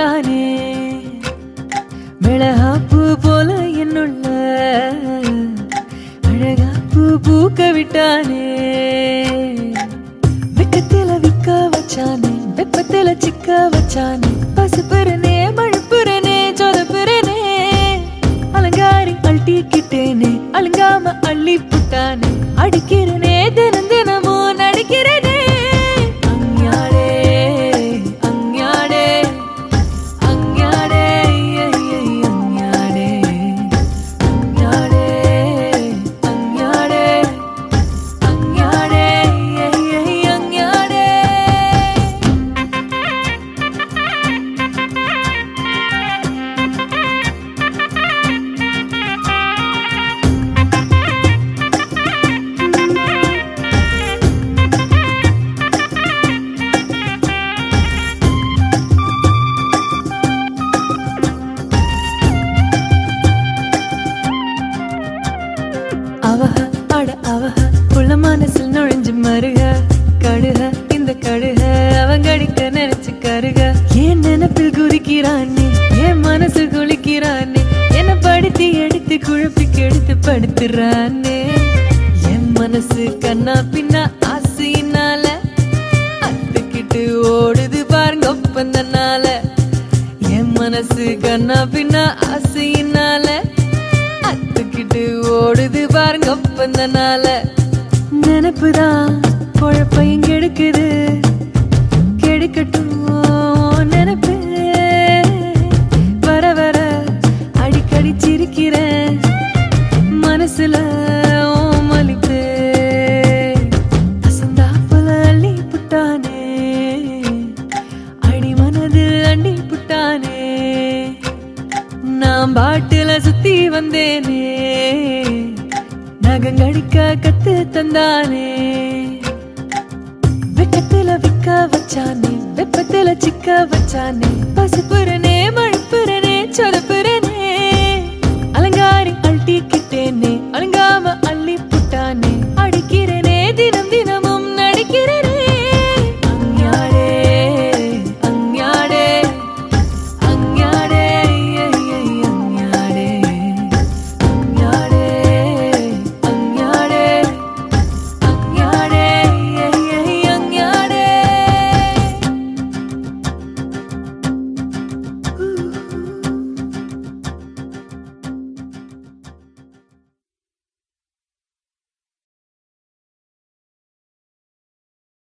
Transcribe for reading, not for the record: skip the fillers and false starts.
விட்டானே மிளகாப்பூ போல என்னுள்ள அழகாப்பூ பூக்க விட்டானே வெக்கத்தில விக்க வச்சானே வெப்பத்தில சிக்க வச்சானே பசுப்புறனே மழுப்புறனே சொதப்புறனே அலங்காரி அள்ளிக்கிட்டேனே அலங்காம அள்ளி புட்டானே அடிக்கிறனே தினம் தினமும் நடிக்கிறனே அஞ்ஞாடே அஞ்ஞாடே அஞ்ஞாடே அஞ்ஞாடே அஞ்ஞாடே அஞ்ஞாடே அஞ்ஞாடே அவஹ அட அவஹ புள்ள மனசில் நுழைஞ்சு மருக கடுக இந்த கடுக அவங்கடிக்க நினைச்சு கருக ஏன் நினைப்பில் குதிக்கிறானே என் மனசு குளிக்கிறானே என்ன படுத்தி எடுத்து குழப்பி கெடுத்து படுத்துறானே என் மனசு கண்ணா பின்னா ஆசையினால அத்துக்கிட்டு ஓடுது பாருங்க ஒப்பந்தனால என் மனசு கண்ணா பின்னா ஆசையினால அத்துக்கிட்டு ஓடுது பாருங்க ஒப்பந்தனால நினைப்புதான் குழப்பையும் கெடுக்குது கெடுக்கட்டும் நினைப்பு வர வர அடிக்கடி சிரிக்கிறேன் மனசுல மலிப்பு அசந்தாப்புல அள்ளி புட்டானே அடி மனதில் அண்டி புட்டானே நான் பாட்டுல சுத்தி வந்தேனே நகங்கடிக்க கத்து தந்தானே வெக்கத்துல விக்க வச்சானே வெப்பத்துல சிக்க வச்சானே பசுப்புறனே மழுப்புறனே சொதப்புறனே